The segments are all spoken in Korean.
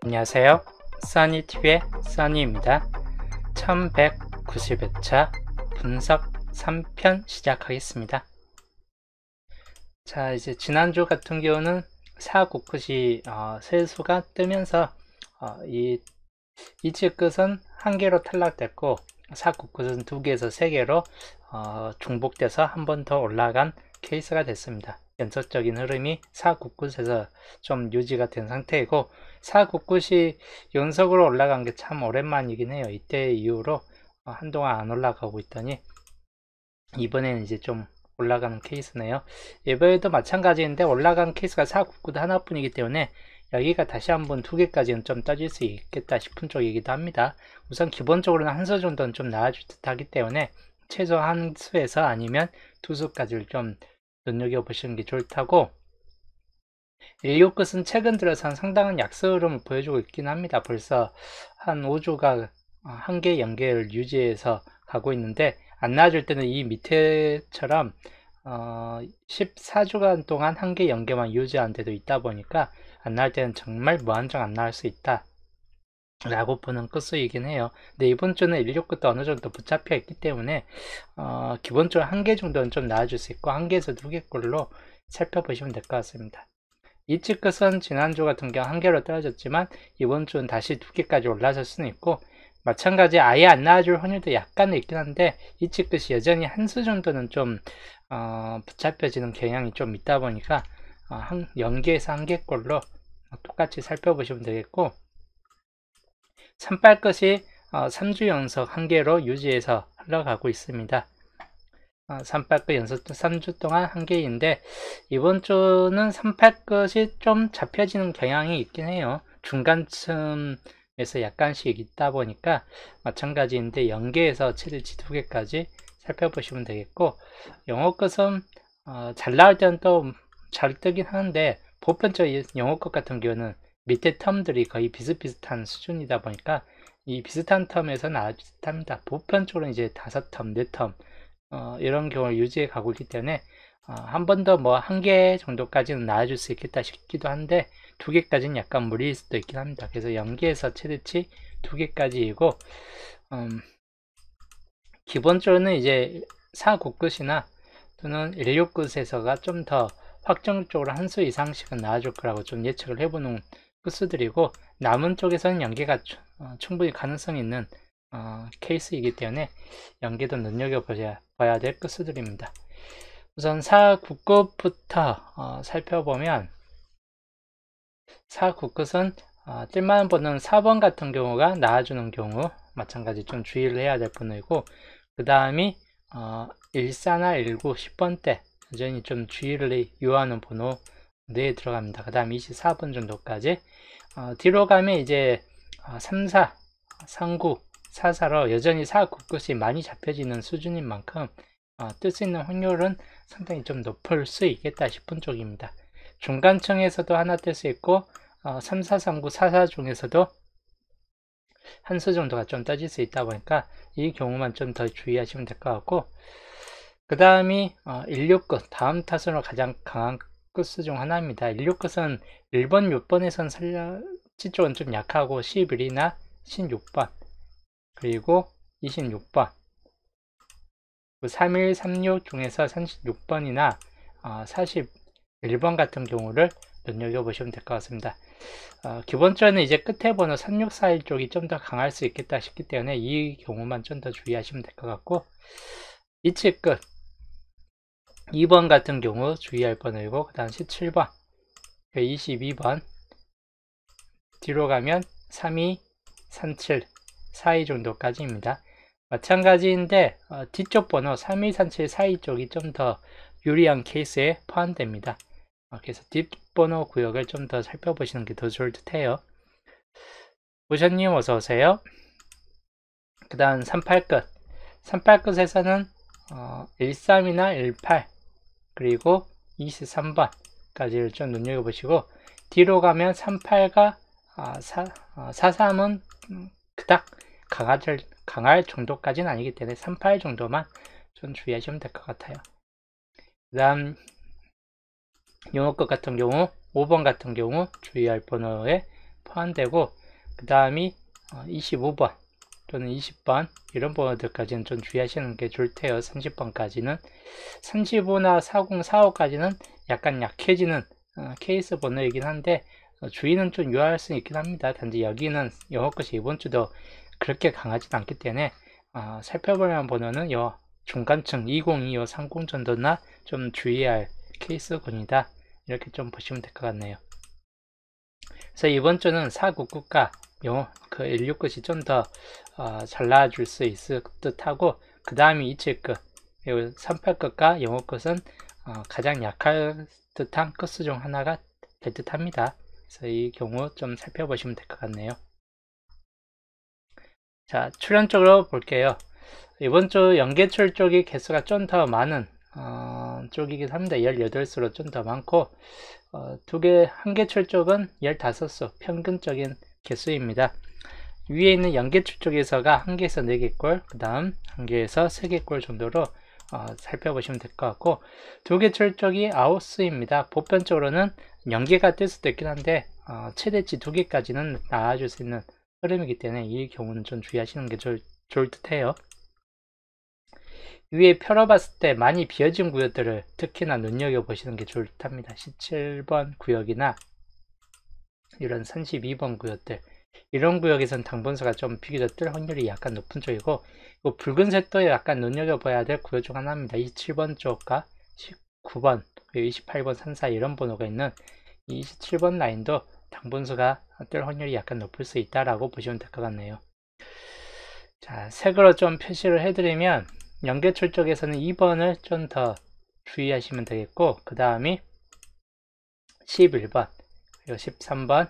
안녕하세요. 써니TV의 써니입니다. 1190회차 분석 3편 시작하겠습니다. 자, 이제 지난주 같은 경우는 사구끝이 세수가 뜨면서 이치 끝은 한 개로 탈락됐고 사구끝은 2개에서 3개로 중복돼서 한 번 더 올라간 케이스가 됐습니다. 연속적인 흐름이 사구끝에서 좀 유지가 된 상태이고 사구끝이 연속으로 올라간 게 참 오랜만이긴 해요. 이때 이후로 한동안 안 올라가고 있더니 이번에는 이제 좀 올라가는 케이스네요. 이번에도 마찬가지인데 올라간 케이스가 사구끝 하나뿐이기 때문에 여기가 다시 한번 2개까지는 좀 떠질 수 있겠다 싶은 쪽이기도 합니다. 우선 기본적으로는 한 수 정도는 좀 나아질 듯 하기 때문에 최소 한 수에서 아니면 2수까지를 좀 눈여겨보시는 게 좋다고, 일요끝은 최근 들어선 상당한 약세 흐름을 보여주고 있긴 합니다. 벌써 한 5주가 한계 연계를 유지해서 가고 있는데, 안 나아질 때는 이 밑에처럼 14주간 동안 한계 연계만 유지한 데도 있다 보니까 안 나올 때는 정말 무한정 안 나올 수 있다 라고 보는 끝수이긴 해요. 근데 이번 주는 16끝도 어느 정도 붙잡혀 있기 때문에 기본적으로 한 개 정도는 좀 나아질 수 있고, 한 개에서 2개꼴로 살펴보시면 될 것 같습니다. 이치 끝은 지난주 같은 경우 한 개로 떨어졌지만 이번 주는 다시 2개까지 올라설 수는 있고, 마찬가지 아예 안 나아줄 확률도 약간은 있긴 한데 이치 끝이 여전히 한 수 정도는 좀 붙잡혀지는 경향이 좀 있다 보니까 연계에서 1개꼴로 똑같이 살펴보시면 되겠고, 38끝이 3주 연속 1개로 유지해서 흘러가고 있습니다. 38끝 연속 3주 동안 1개인데 이번 주는 38끝이 좀 잡혀지는 경향이 있긴 해요. 중간쯤에서 약간씩 있다 보니까 마찬가지인데 연계에서 최대치 2개까지 살펴보시면 되겠고, 영어끝은 잘 나올 때는 또 잘 뜨긴 하는데 보편적인 영어끝 같은 경우는 밑에 텀들이 거의 비슷비슷한 수준이다 보니까 이 비슷한 텀에서 나아질 듯합니다. 보편적으로 이제 5텀, 4텀 이런 경우를 유지해 가고 있기 때문에 한 번 더 뭐 1개 정도까지는 나아질 수 있겠다 싶기도 한데 2개까지는 약간 무리일 수도 있긴 합니다. 그래서 연계에서 최대치 2개까지이고, 기본적으로는 이제 사구끝이나 또는 16끝에서가 좀 더 확정적으로 한 수 이상씩은 나아질 거라고 좀 예측을 해보는 끝수들이고, 남은 쪽에서는 연계가 충분히 가능성이 있는 케이스이기 때문에 연계도 눈여겨봐야 될 끝수들입니다. 우선 4구끝부터 살펴보면 4구끝은 뜰만 번호는 4번 같은 경우가 나와주는 경우 마찬가지 좀 주의를 해야 될 번호이고, 그 다음이 14나 19, 10번대 여전히 좀 주의를 요하는 번호 내에 들어갑니다. 그 다음 24번 정도까지 뒤로 가면 이제 34, 39, 44로 여전히 4구끝이 많이 잡혀지는 수준인 만큼 뜰 수 있는 확률은 상당히 좀 높을 수 있겠다 싶은 쪽입니다. 중간층에서도 하나 뜰 수 있고 3, 4, 3, 9, 4, 4 중에서도 한 수 정도가 좀 떠질 수 있다 보니까 이 경우만 좀 더 주의하시면 될 것 같고, 그 다음이 16끝, 다음 타선으로 가장 강한 끝수 중 하나입니다. 16끝은 1번, 6번에선 살려치 쪽은 좀 약하고 11이나 16번 그리고 26번 31, 36 중에서 36번이나 41번 같은 경우를 눈여겨보시면 될 것 같습니다. 기본적으로는 이제 끝에 번호 3641 쪽이 좀 더 강할 수 있겠다 싶기 때문에 이 경우만 좀 더 주의하시면 될 것 같고, 이치 끝 2번 같은 경우 주의할 번호이고, 그 다음 17번, 22번 뒤로 가면 32, 37, 42 정도까지입니다. 마찬가지인데 뒤쪽 번호 32, 37, 42 쪽이 좀 더 유리한 케이스에 포함됩니다. 그래서 뒷번호 구역을 좀 더 살펴보시는 게 더 좋을 듯 해요. 보션님 어서오세요. 그 다음 38끝 38끝에서는 13이나 18 그리고 23번까지를 좀 눈여겨보시고, 뒤로 가면 38과 43은 그닥 강할 정도까지는 아니기 때문에 38 정도만 좀 주의하시면 될 것 같아요. 그 다음 영어끝 같은 경우 5번 같은 경우 주의할 번호에 포함되고, 그 다음이 25번 또는 20번 이런 번호들까지는 좀 주의하시는 게 좋을 테요. 30번까지는 35나 40, 45까지는 약간 약해지는 케이스 번호이긴 한데 주의는 좀 유의할 수 있긴 합니다. 단지 여기는 영어 것이 이번 주도 그렇게 강하진 않기 때문에 살펴볼 만한 번호는 중간층 2025, 30 정도나 좀 주의할 케이스군이다. 이렇게 좀 보시면 될 것 같네요. 그래서 이번 주는 499가 그 169이 좀 더 잘 나와줄 수 있을 듯하고, 그 다음이 27끝 그리고 38끝과 영어 끝은 가장 약할 듯한 끝수 중 하나가 될 듯합니다. 그래서 이 경우 좀 살펴보시면 될 것 같네요. 자, 출연 쪽으로 볼게요. 이번 주 연계출 쪽이 개수가 좀 더 많은 쪽이긴 합니다. 18수로 좀 더 많고, 한 개출 쪽은 15수, 평균적인 개수입니다. 위에 있는 연계출 쪽에서가 1개에서 4개꼴, 그 다음 1개에서 3개꼴 정도로 살펴보시면 될 것 같고, 2개출 쪽이 9수입니다. 보편적으로는 연계가 뜰 수도 있긴 한데, 최대치 2개까지는 나와줄 수 있는 흐름이기 때문에 이 경우는 좀 주의하시는 게 좋을 듯 해요. 위에 펴러봤을 때 많이 비어진 구역들을 특히나 눈여겨보시는 게 좋을 듯 합니다. 17번 구역이나 이런 32번 구역들, 이런 구역에선 당분수가 좀 비교적 뜰 확률이 약간 높은 쪽이고, 붉은색도 약간 눈여겨봐야 될 구역 중 하나입니다. 27번 쪽과 19번, 그리고 28번, 34 이런 번호가 있는 27번 라인도 당분수가 뜰 확률이 약간 높을 수 있다라고 보시면 될 것 같네요. 자, 색으로 좀 표시를 해드리면, 연계출 쪽에서는 2번을 좀 더 주의하시면 되겠고, 그 다음이 11번, 그리고 13번,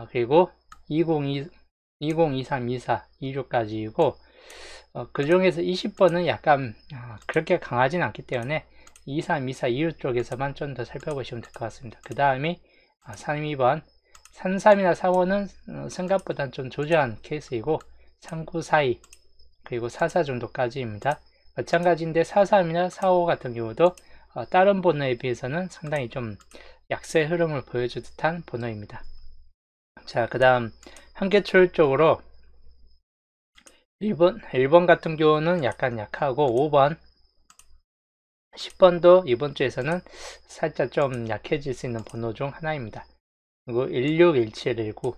그리고 2023, 24, 26까지이고, 그 중에서 20번은 약간 그렇게 강하진 않기 때문에 23, 24, 26 쪽에서만 좀 더 살펴보시면 될 것 같습니다. 그 다음이 32번, 33이나 45는 생각보다 좀 조저한 케이스이고, 39, 42, 그리고 44 정도까지입니다. 마찬가지인데 43이나 45 같은 경우도 다른 번호에 비해서는 상당히 좀 약세 흐름을 보여줄 듯한 번호입니다. 자, 그 다음 한계출 쪽으로 1번 같은 경우는 약간 약하고, 5번, 10번도 이번 주에서는 살짝 좀 약해질 수 있는 번호 중 하나입니다. 그리고 16, 17, 19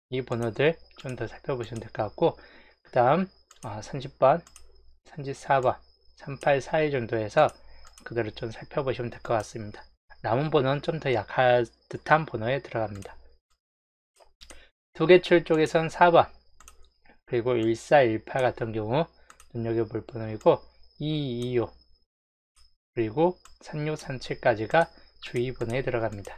이 번호들 좀 더 살펴보시면 될 것 같고, 그 다음 30번, 34번, 38, 41 정도에서 그대로 좀 살펴보시면 될 것 같습니다. 남은 번호는 좀 더 약할 듯한 번호에 들어갑니다. 2개출 쪽에선 4번, 그리고 14, 18 같은 경우 눈여겨볼 번호이고, 22, 25, 그리고 36, 37까지가 주의 번호에 들어갑니다.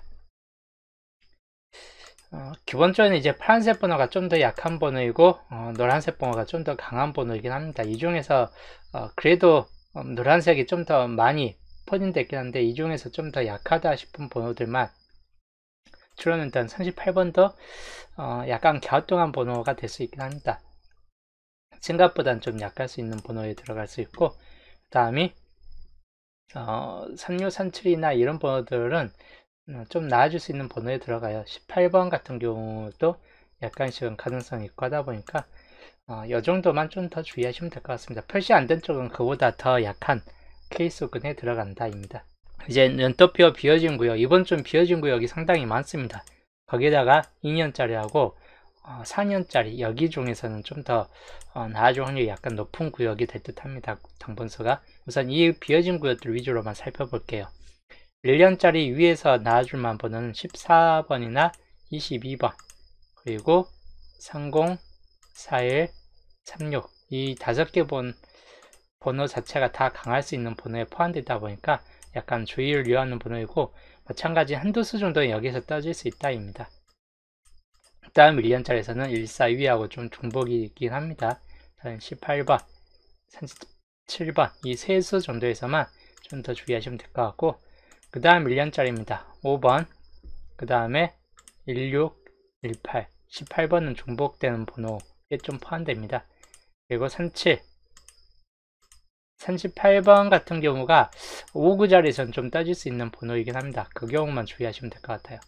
기본적으로 이제 파란색 번호가 좀 더 약한 번호이고, 노란색 번호가 좀 더 강한 번호이긴 합니다. 이 중에서 그래도 노란색이 좀 더 많이 퍼진데 있긴 한데, 이 중에서 좀 더 약하다 싶은 번호들만 출연은 일단 38번도 약간 갸우뚱한 번호가 될 수 있긴 합니다. 생각보다는 좀 약할 수 있는 번호에 들어갈 수 있고, 그 다음이 36, 37이나 이런 번호들은 좀 나아질 수 있는 번호에 들어가요. 18번 같은 경우도 약간씩은 가능성이 있고 하다 보니까 이 정도만 좀 더 주의하시면 될 것 같습니다. 표시 안 된 쪽은 그보다 더 약한 케이스군에 들어간다입니다. 이제 눈떠표 비어진 구역, 이번 좀 비어진 구역이 상당히 많습니다. 거기다가 2년짜리하고 4년짜리 여기 중에서는 좀 더 나아질 확률이 약간 높은 구역이 될 듯 합니다. 당분수가. 우선 이 비어진 구역들 위주로만 살펴볼게요. 1년짜리 위에서 나와줄 만한 번호는 14번이나 22번, 그리고 30, 41, 36 이 5개 번호 자체가 다 강할 수 있는 번호에 포함되다 보니까 약간 주의를 요하는 번호이고, 마찬가지 한두 수 정도는 여기서 떠질 수 있다입니다. 그 다음 1년짜리에서는 14, 2하고 좀 중복이긴 합니다. 18번, 37번 이 세 수 정도에서만 좀 더 주의하시면 될 것 같고, 그 다음 1년짜리입니다. 5번, 그 다음에 16, 18, 18번은 중복되는 번호에 좀 포함됩니다. 그리고 37, 38번 같은 경우가 5구자리에서는 좀 따질 수 있는 번호이긴 합니다. 그 경우만 주의하시면 될 것 같아요.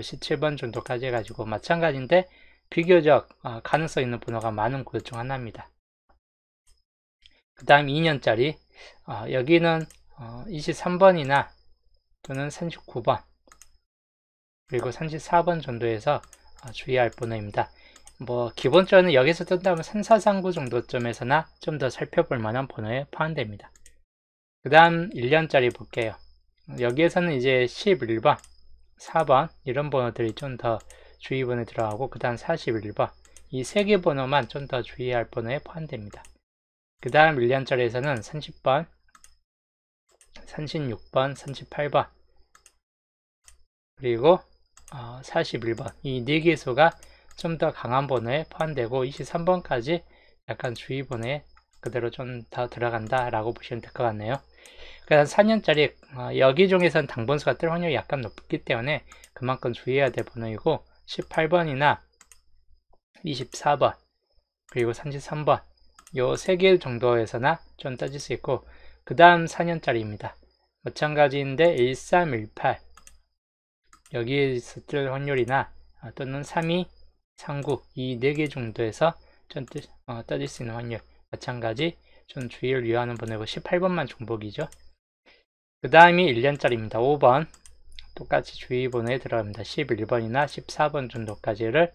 17번 정도까지 해가지고 마찬가지인데 비교적 가능성 있는 번호가 많은 구역 중 하나입니다. 그 다음 2년짜리 여기는 23번이나 또는 39번 그리고 34번 정도에서 주의할 번호입니다. 뭐 기본적으로 여기서 뜬다면 3439 정도점에서나 좀 더 살펴볼 만한 번호에 포함됩니다. 그 다음 1년짜리 볼게요. 여기에서는 이제 11번, 4번 이런 번호들이 좀 더 주의 번호에 들어가고 그 다음 41번 이 세 개 번호만 좀 더 주의할 번호에 포함됩니다. 그 다음 1년짜리에서는 30번, 36번, 38번 그리고 41번 이 네 개수가 좀 더 강한 번호에 포함되고 23번까지 약간 주의 번호에 그대로 좀 더 들어간다 라고 보시면 될 것 같네요. 그래서 4년짜리 여기 중에서는 당번수가 뜰 확률이 약간 높기 때문에 그만큼 주의해야 될 번호이고 18번이나 24번 그리고 33번 요 3개 정도에서나 좀 따질 수 있고 그 다음 4년짜리입니다. 마찬가지인데 1318 여기에서 뜰 확률이나 또는 32, 39 이 4개 정도에서 좀 따질 수 있는 확률 마찬가지 좀 주의를 위하는 번호고 18번만 중복이죠. 그 다음이 1년짜리입니다. 5번 똑같이 주의 번호에 들어갑니다. 11번이나 14번 정도까지를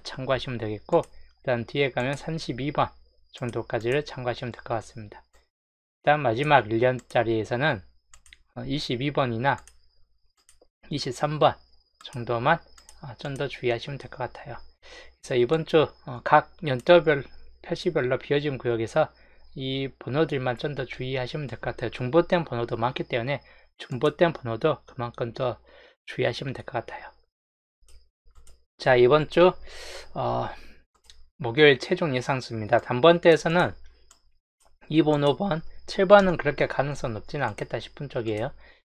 참고하시면 되겠고 그 다음 뒤에 가면 32번 정도까지를 참고하시면 될 것 같습니다. 그 다음 마지막 1년짜리에서는 22번이나 23번 정도만 좀 더 주의하시면 될 것 같아요. 그래서 이번 주 각 연도별 표시별로 비어진 구역에서 이 번호들만 좀 더 주의하시면 될 것 같아요. 중복된 번호도 많기 때문에 중복된 번호도 그만큼 더 주의하시면 될 것 같아요. 자, 이번 주 목요일 최종 예상수입니다. 단번대에서는 2번, 5번, 7번은 그렇게 가능성 높지는 않겠다 싶은 쪽이에요.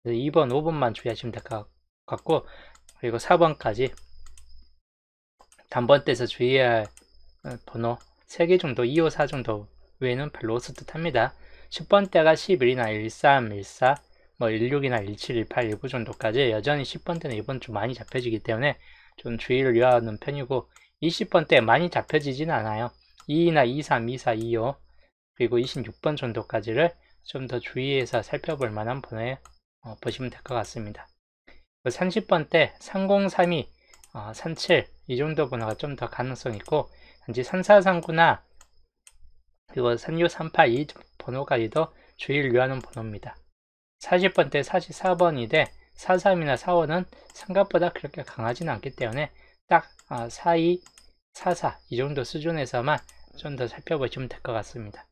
2번, 5번만 주의하시면 될 것 같고 그리고 4번까지 단번대에서 주의해야 할 번호 3개 정도, 2, 5, 4 정도 외에는 별로 없을 듯 합니다. 10번대가 11이나 13, 14, 16이나 17, 18, 19 정도까지 여전히 10번대는 이번 주 많이 잡혀지기 때문에 좀 주의를 요하는 편이고 20번대 많이 잡혀지진 않아요. 2나 23, 24, 25 그리고 26번 정도까지를 좀 더 주의해서 살펴볼 만한 번호에 보시면 될 것 같습니다. 30번대 3032, 37 이 정도 번호가 좀 더 가능성 있고 단지 3439나 그리고 3638 이 번호까지도 주의를 요하는 번호입니다. 40번대 44번인데 43이나 45는 생각보다 그렇게 강하지는 않기 때문에 딱 42, 44 이 정도 수준에서만 좀 더 살펴보시면 될 것 같습니다.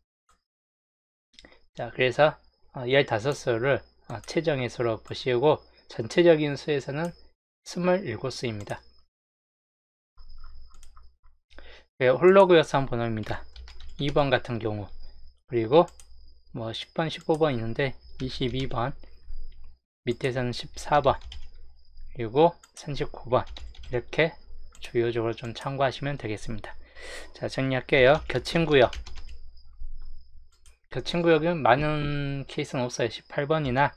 자, 그래서 15수를 최정의 수로 보시고 전체적인 수에서는 27수입니다. 홀로그여성 번호입니다. 2번 같은 경우 그리고 10번, 15번 있는데 22번 밑에서는 14번 그리고 39번 이렇게 주요적으로 좀 참고하시면 되겠습니다. 자, 정리할게요. 겹친구역 겹친구역은 많은 케이스는 없어요. 18번이나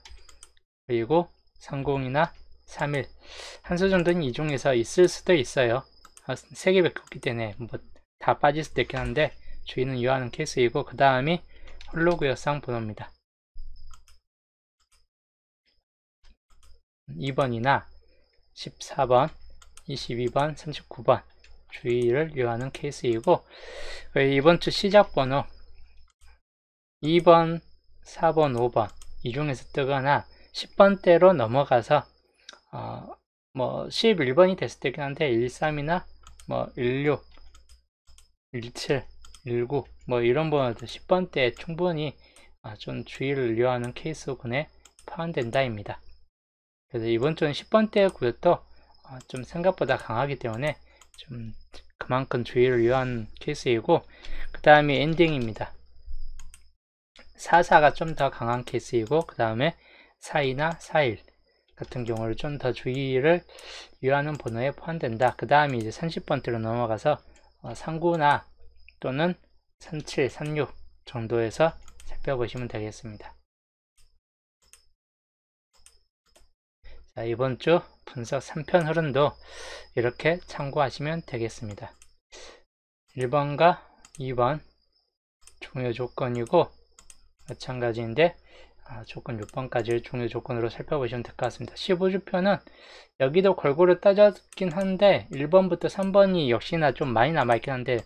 그리고 30이나 31 한 수 정도는 이 중에서 있을 수도 있어요. 3개밖에 없기 때문에 다 빠질 수도 있긴 한데 주의는 요하는 케이스이고 그 다음이 홀로그여성 번호입니다. 2번이나 14번, 22번, 39번 주의를 요하는 케이스이고 이번 주 시작 번호 2번, 4번, 5번 이 중에서 뜨거나 10번대로 넘어가서 11번이 됐을 때긴 한데 13이나 16, 17, 19 이런 번호도 10번대에 충분히 좀 주의를 요하는 케이스군에 포함된다입니다. 그래서 이번 주는 10번대 구역도 좀 생각보다 강하기 때문에 좀 그만큼 주의를 요하는 케이스이고 그 다음이 엔딩입니다. 44가 좀 더 강한 케이스이고 그 다음에 42나 41 같은 경우를 좀 더 주의를 요하는 번호에 포함된다. 그 다음에 이제 30번대로 넘어가서 39나 또는 37, 36 정도에서 살펴보시면 되겠습니다. 자, 이번 주 분석 3편 흐름도 이렇게 참고하시면 되겠습니다. 1번과 2번 중요 조건이고 마찬가지인데 조건 6번까지를 중요 조건으로 살펴보시면 될 것 같습니다. 15주표는 여기도 골고루 따졌긴 한데 1번부터 3번이 역시나 좀 많이 남아있긴 한데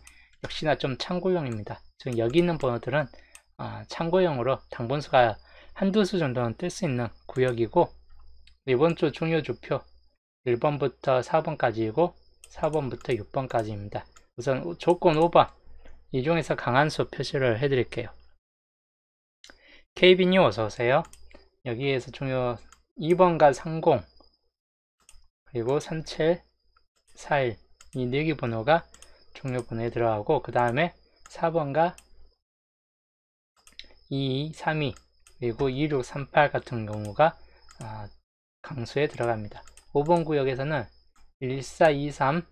역시나 좀 참고용입니다. 즉 여기 있는 번호들은 참고용으로 당분수가 한두 수 정도는 뜰 수 있는 구역이고, 이번 주 중요 주표 1번부터 4번까지이고 4번부터 6번까지입니다. 우선 조건 5번 이 중에서 강한 수 표시를 해드릴게요. KB님 어서오세요. 여기에서 중요 2번과 30 그리고 37, 41 이 4개 번호가 중요 번호에 들어가고, 그 다음에 4번과 22, 32 그리고 26, 38 같은 경우가 강수에 들어갑니다. 5번 구역에서는 14, 23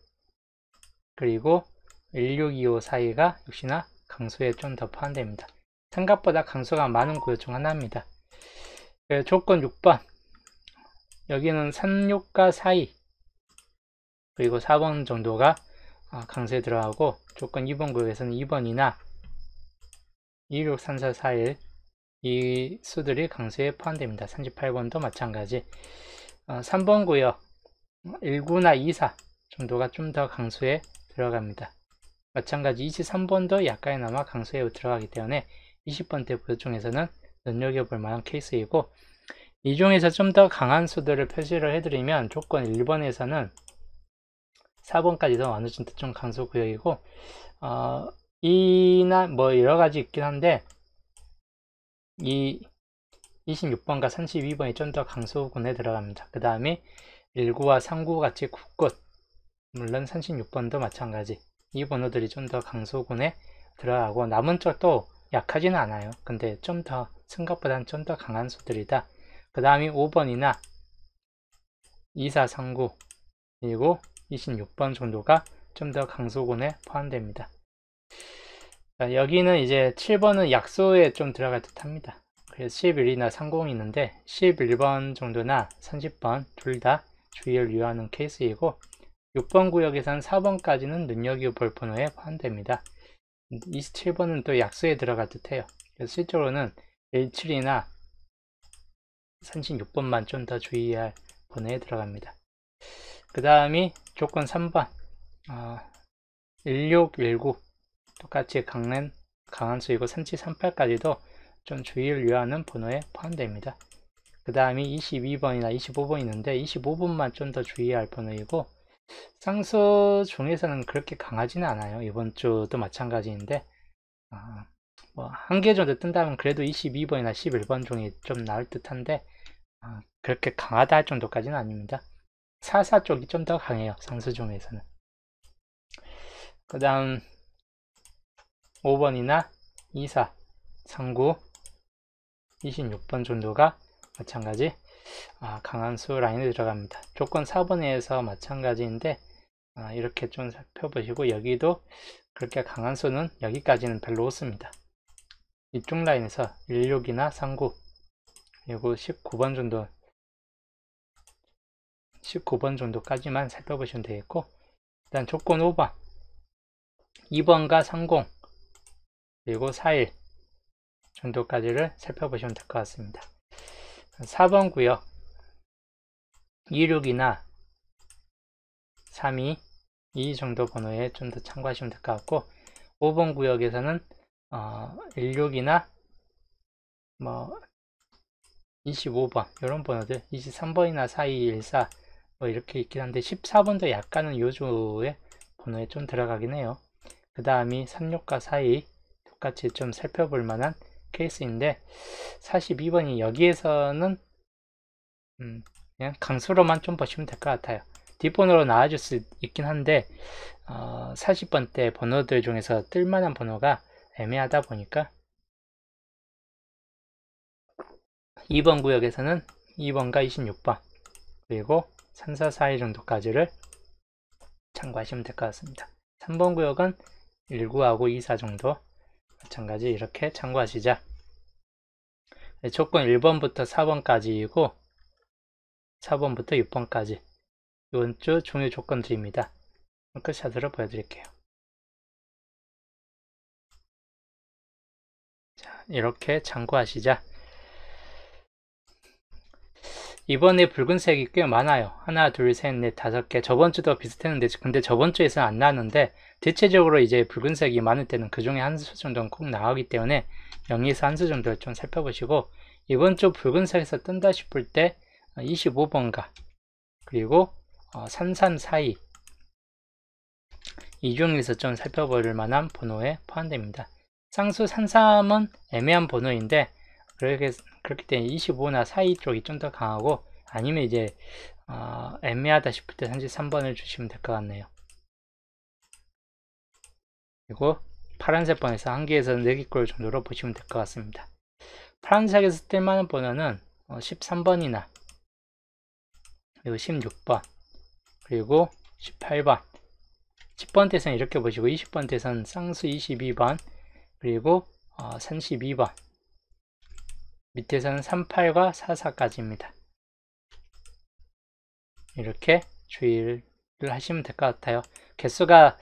그리고 16, 25 사이가 역시나 강수에 좀 더 포함됩니다. 생각보다 강수가 많은 구역 중 하나입니다. 조건 6번 여기는 36과 42 그리고 4번 정도가 강수에 들어가고, 조건 2번 구역에서는 2번이나 26, 34, 41 이 수들이 강수에 포함됩니다. 38번도 마찬가지. 3번 구역 19나 24 정도가 좀 더 강수에 들어갑니다. 마찬가지 23번도 약간이나마 강수에 들어가기 때문에 20번대 구역 중에서는 눈여겨볼 만한 케이스이고, 이 중에서 좀 더 강한 수들을 표시를 해드리면 조건 1번에서는 4번까지도 어느 정도 좀 강수 구역이고, 이나 뭐 여러가지 있긴 한데 이 26번과 32번이 좀 더 강수군에 들어갑니다. 그 다음에 19와 39 같이 굳곳, 물론 36번도 마찬가지, 이 번호들이 좀 더 강수군에 들어가고 남은 쪽도 약하지는 않아요. 근데 좀 더 생각보다는 좀 더 강한 수들이다. 그 다음에 5번이나 24, 39 그리고 26번 정도가 좀 더 강수군에 포함됩니다. 자, 여기는 이제 7번은 약수에 좀 들어갈 듯 합니다. 그래서 11이나 30이 있는데 11번 정도나 30번 둘 다 주의를 유의하는 케이스이고, 6번 구역에서는 4번까지는 눈여겨볼 번호에 포함됩니다. 27번은 또 약수에 들어갈 듯 해요. 그래서 실제로는 17이나 36번만 좀 더 주의할 번호에 들어갑니다. 그 다음이 조건 3번 16, 19 똑같이 강한 수이고 37, 38까지도 좀 주의를 유의하는 번호에 포함됩니다. 그 다음이 22번이나 25번 있는데 25번만 좀 더 주의할 번호이고, 쌍수 중에서는 그렇게 강하지는 않아요. 이번 주도 마찬가지인데 뭐 한 개 정도 뜬다면 그래도 22번이나 11번 중에 좀 나을 듯한데 그렇게 강하다 할 정도까지는 아닙니다. 44 쪽이 좀 더 강해요. 쌍수 중에서는. 그 다음 5번이나 24, 39, 26번 정도가 마찬가지 강한 수 라인에 들어갑니다. 조건 4번에서 마찬가지인데 이렇게 좀 살펴보시고, 여기도 그렇게 강한 수는 여기까지는 별로 없습니다. 이쪽 라인에서 16이나 39 그리고 19번 정도까지만 살펴보시면 되겠고, 일단 조건 5번 2번과 30 그리고 41 정도까지를 살펴보시면 될 것 같습니다. 4번 구역 26이나 32 이 정도 번호에 좀 더 참고하시면 될 것 같고, 5번 구역에서는 16이나 뭐 25번 이런 번호들, 23번이나 42, 14 뭐 이렇게 있긴 한데 14번도 약간은 요주의 번호에 좀 들어가긴 해요. 그 다음이 36과 42 똑같이 좀 살펴볼 만한 케이스인데 42번이 여기에서는 그냥 강수로만 좀 보시면 될 것 같아요. 뒷번호로 나와줄 수 있긴 한데 40번 대 번호들 중에서 뜰만한 번호가 애매하다 보니까 2번 구역에서는 2번과 26번 그리고 3, 4, 4, 1 정도까지를 참고하시면 될 것 같습니다. 3번 구역은 19하고 24 정도 마찬가지 이렇게 참고하시자. 조건 1번부터 4번까지이고 4번부터 6번까지 이번 주 중요 조건들입니다. 끝샷으로 보여드릴게요. 자, 이렇게 참고하시자. 이번에 붉은색이 꽤 많아요. 하나, 둘, 셋, 넷, 5개. 저번 주도 비슷했는데, 근데 저번 주에서는 안 나왔는데, 대체적으로 이제 붉은색이 많을 때는 그 중에 한 수 정도는 꼭 나오기 때문에 0에서 한 수 정도를 좀 살펴보시고, 이번 주 붉은색에서 뜬다 싶을 때 25번가, 그리고 3342, 이 중에서 좀 살펴볼 만한 번호에 포함됩니다. 쌍수 33은 애매한 번호인데, 그렇기 때문에 25나 42 쪽이 좀 더 강하고, 아니면 이제 애매하다 싶을 때 33번을 주시면 될 것 같네요. 그리고 파란색 번에서 1개에서 4개꼴 정도로 보시면 될 것 같습니다. 파란색에서 뜰만한 번호는 13번이나 그리고 16번 그리고 18번 10번 대선 이렇게 보시고 20번 대선 쌍수 22번 그리고 32번 밑에서는 38과 44까지입니다. 이렇게 주의를 하시면 될 것 같아요. 개수가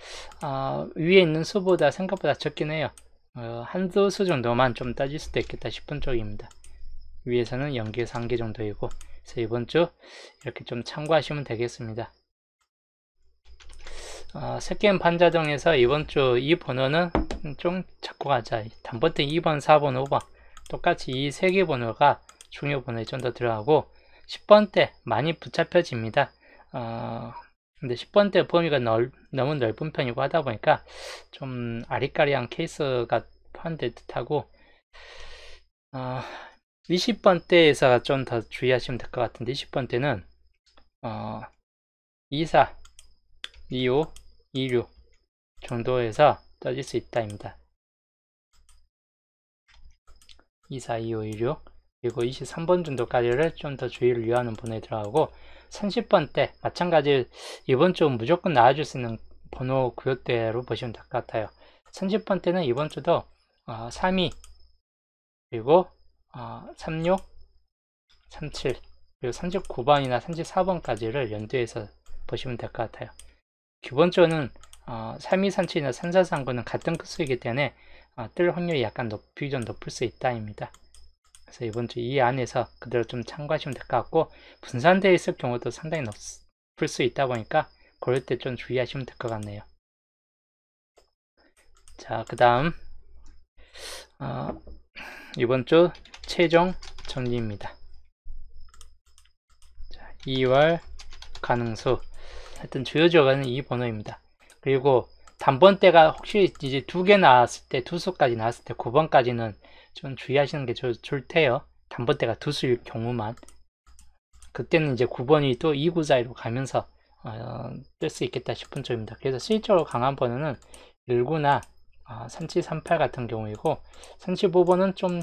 위에 있는 수보다 생각보다 적긴 해요. 한두 수 정도만 좀 따질 수도 있겠다 싶은 쪽입니다. 위에서는 0개에서 1개 정도이고, 그래서 이번 주 이렇게 좀 참고하시면 되겠습니다. 새게임 반자동에서 이번 주 이 번호는 좀 잡고 가자. 단번때 2번, 4번, 5번 똑같이 이 3개 번호가 중요 번호에 좀 더 들어가고 10번 때 많이 붙잡혀집니다. 근데 10번 때 범위가 너무 넓은 편이고 하다 보니까 좀 아리까리한 케이스가 포함될 듯하고 20번 때에서 좀 더 주의하시면 될 것 같은데 20번 때는 24, 25, 26 정도에서 떠질 수 있다입니다. 24, 25, 26 그리고 23번 정도까지를 좀 더 주의를 요하는 번호에 들어가고 30번 때 마찬가지 이번 주 무조건 나와줄 수 있는 번호 구역대로 보시면 될 것 같아요. 30번 때는 이번 주도 32 그리고 36, 37 그리고 39번이나 34번까지를 연두해서 보시면 될 것 같아요. 기본적으로는 3237이나 3439는 같은 끝수이기 때문에 뜰 확률이 약간 좀 높을 수 있다입니다. 그래서 이번 주 이 안에서 그대로 좀 참고하시면 될 것 같고 분산되어 있을 경우도 상당히 높을 수 있다 보니까 그럴 때 좀 주의하시면 될 것 같네요. 자, 그 다음 이번 주 최종 정리입니다. 자, 2월 가능수 하여튼 주요 조건은 이 번호입니다. 그리고 단번대가 혹시 이제 2개 나왔을 때 2수까지 나왔을 때 9번까지는 좀 주의하시는 게 좋대요. 단번대가 2수일 경우만 그때는 이제 9번이 또 2구 사이로 가면서 뜰 수 있겠다 싶은 쪽입니다. 그래서 실질적으로 강한 번호는 19나 3738 같은 경우이고 35번은 좀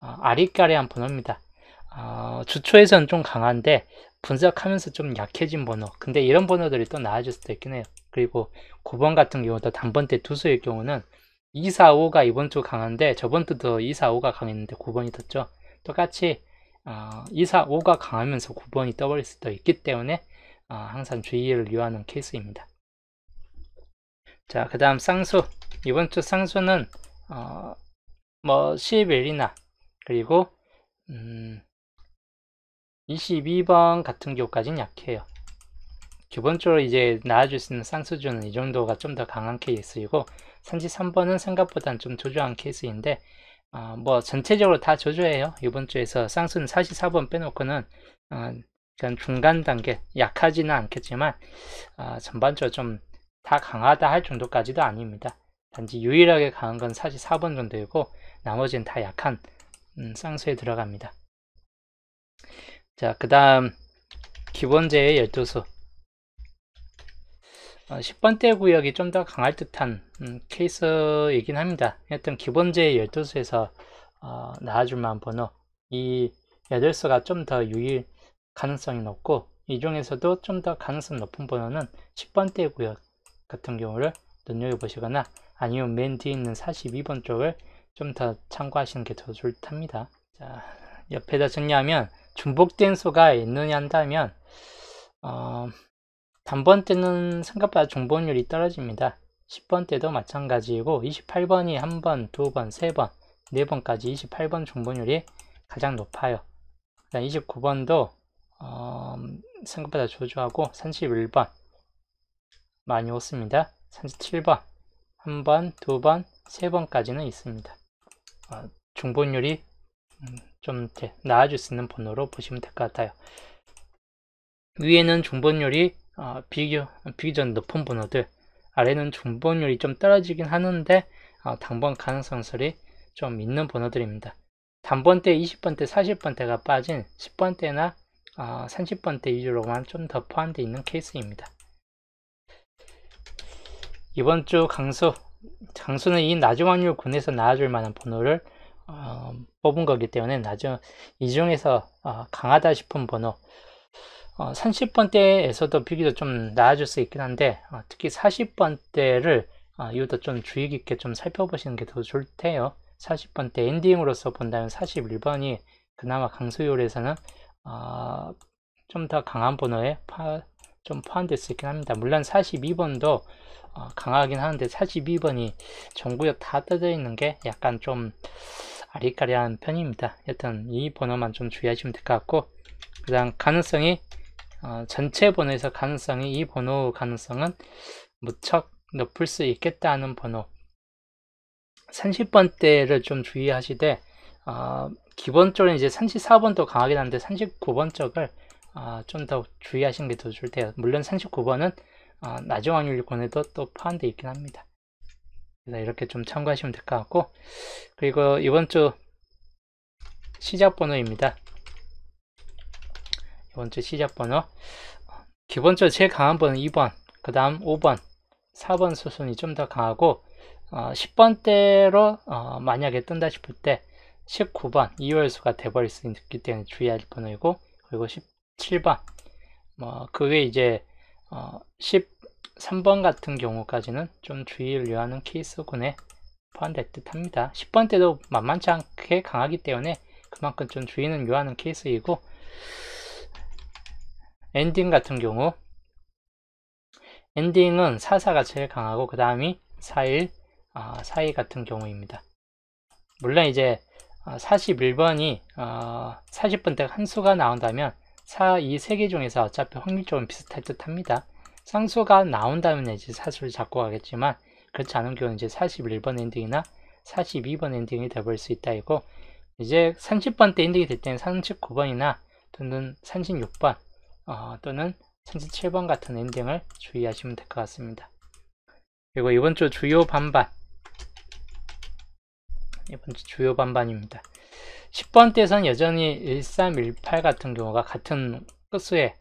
아리까리한 번호입니다. 주초에서는 좀 강한데 분석하면서 좀 약해진 번호 근데 이런 번호들이 또 나아질 수도 있긴 해요. 그리고 9번 같은 경우도 단번대 2수일 경우는 2, 4, 5가 이번 주 강한데 저번 주도 2, 4, 5가 강했는데 9번이 떴죠. 똑같이 2, 4, 5가 강하면서 9번이 떠버릴 수도 있기 때문에 항상 주의를 요하는 케이스입니다. 자, 그 다음 쌍수 이번 주 쌍수는 뭐 11이나 그리고 22번 같은 경우까지는 약해요. 기본적으로 이제 나와줄 수 있는 쌍수주는 이 정도가 좀 더 강한 케이스이고 33번은 생각보다는 좀 조조한 케이스인데 뭐 전체적으로 다 조조해요. 이번 주에서 쌍수는 44번 빼놓고는 그냥 중간 단계 약하지는 않겠지만 전반적으로 좀 다 강하다 할 정도까지도 아닙니다. 단지 유일하게 강한 건 44번 정도이고 나머지는 다 약한 쌍수에 들어갑니다. 자, 그 다음 기본제의 12수 10번대 구역이 좀 더 강할 듯한 케이스이긴 합니다. 하여튼 기본제의 12수에서 나와줄 만한 번호 이 8수가 좀 더 유일 가능성이 높고 이 중에서도 좀 더 가능성 높은 번호는 10번대 구역 같은 경우를 눈여겨보시거나 아니면 맨 뒤에 있는 42번 쪽을 좀 더 참고하시는 게 더 좋답니다. 자, 옆에다 정리하면 중복된 수가 있느냐 한다면 단번 때는 생각보다 중복률이 떨어집니다. 10번 때도 마찬가지이고 28번이 한 번, 두 번, 세 번, 네 번까지 28번 중복률이 가장 높아요. 29번도 생각보다 저조하고 31번 많이 오습니다. 37번 한 번, 두 번, 세 번까지는 있습니다. 중복률이 좀 나아질 수 있는 번호로 보시면 될 것 같아요. 위에는 중복률이 비교적 높은 번호들, 아래는 중복률이 좀 떨어지긴 하는데 당번 가능성설이 좀 있는 번호들입니다. 단번대 20번대, 40번대가 빠진 10번대나 30번대 위주로만 좀 더 포함되어 있는 케이스입니다. 이번 주 강수는 이 낮은 확률 군에서 나와줄 만한 번호를 뽑은 거기 때문에 이 중에서 강하다 싶은 번호 30번대에서도 비교적 좀 나아질 수 있긴 한데 특히 40번대를 이것도 좀 주의 깊게 좀 살펴보시는 게 더 좋을 테요. 40번대 엔딩으로서 본다면 41번이 그나마 강수율에서는 좀 더 강한 번호에 좀 포함될 수 있긴 합니다. 물론 42번도 강하긴 하는데 42번이 전구역 다 떠져 있는 게 약간 좀 아리까리한 편입니다. 여튼 이 번호만 좀 주의하시면 될 것 같고, 그 다음 가능성이 전체 번호에서 가능성이 이 번호 가능성은 무척 높을 수 있겠다는 번호 30번대를 좀 주의하시되 기본적으로 이제 34번도 강하긴 한데 39번 쪽을 좀 더 주의하시는 게 더 좋을 테요. 물론 39번은 낮은 확률 권에도 또 포함되어 있긴 합니다. 그래서 이렇게 좀 참고하시면 될 것 같고, 그리고 이번 주 시작 번호입니다. 이번 주 시작 번호 기본적으로 제일 강한 번은 2번, 그 다음 5번, 4번 수순이 좀 더 강하고 10번대로 만약에 뜬다 싶을 때 19번 이월수가 돼버릴 수 있기 때문에 주의할 번호이고, 그리고 17번 그 외에 이제 13번 같은 경우까지는 좀 주의를 요하는 케이스군에 포함될 듯 합니다. 10번 때도 만만치 않게 강하기 때문에 그만큼 좀 주의는 요하는 케이스이고, 엔딩 같은 경우 엔딩은 44가 제일 강하고 그 다음이 41, 42 같은 경우입니다. 물론 이제 41번이 40번대가 한 수가 나온다면 4, 이 세 개 중에서 어차피 확률적으로 비슷할 듯 합니다. 쌍수가 나온다면 이제 사수를 잡고 가겠지만, 그렇지 않은 경우는 이제 41번 엔딩이나 42번 엔딩이 되어버릴 수 있다 이고, 이제 30번대 엔딩이 될 때는 39번이나 또는 36번 또는 37번 같은 엔딩을 주의하시면 될 것 같습니다. 그리고 이번 주 주요 반반입니다. 10번대에서는 여전히 1318 같은 경우가 같은 끝수에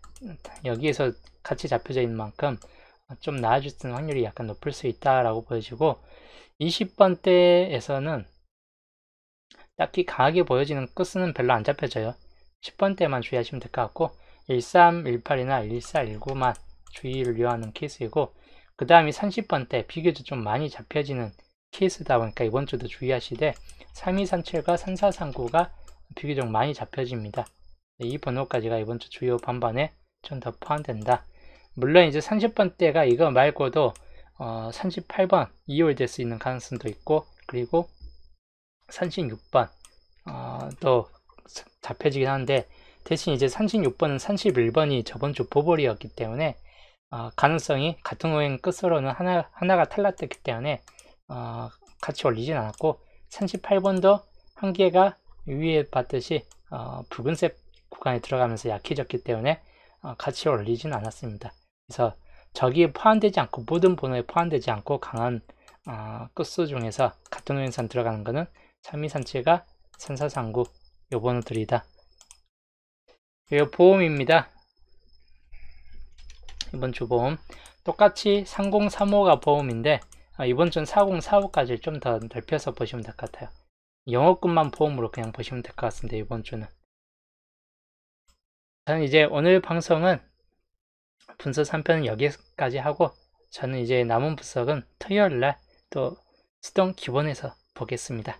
여기에서 같이 잡혀져 있는 만큼 좀 나아질 수 있는 확률이 약간 높을 수 있다라고 보여지고, 20번대에서는 딱히 강하게 보여지는 끝수는 별로 안 잡혀져요. 10번대만 주의하시면 될 것 같고, 1318이나 1419만 주의를 요하는 케이스이고, 그 다음이 30번대 비교적 좀 많이 잡혀지는 케이스다 보니까 이번 주도 주의하시되 3237과 3439가 비교적 많이 잡혀집니다. 이 번호까지가 이번 주 주요 반반에 좀 더 포함된다. 물론 이제 30번대가 이거 말고도 38번 이월될 수 있는 가능성도 있고, 그리고 36번 또 잡혀지긴 하는데, 대신 이제 36번은 31번이 저번 주 보볼이었기 때문에 가능성이 같은 오행 끝으로는 하나가 탈락됐기 때문에 같이 올리진 않았고, 38번도 한 개가 위에 봤듯이 붉은색 구간에 들어가면서 약해졌기 때문에 같이 올리진 않았습니다. 그래서 저기에 포함되지 않고, 모든 번호에 포함되지 않고 강한 끝수 중에서 같은 오행선 들어가는 거는 3237과 3439 요 번호들이다. 그리고 보험입니다. 이번 주 보험 똑같이 3035가 보험인데 이번 주는 4045까지 좀 더 넓혀서 보시면 될 것 같아요. 영업금만 보험으로 그냥 보시면 될 것 같습니다. 이번 주는. 저는 이제 오늘 방송은 분석 3편은 여기까지 하고, 저는 이제 남은 분석은 토요일날 또 수동 기본에서 보겠습니다.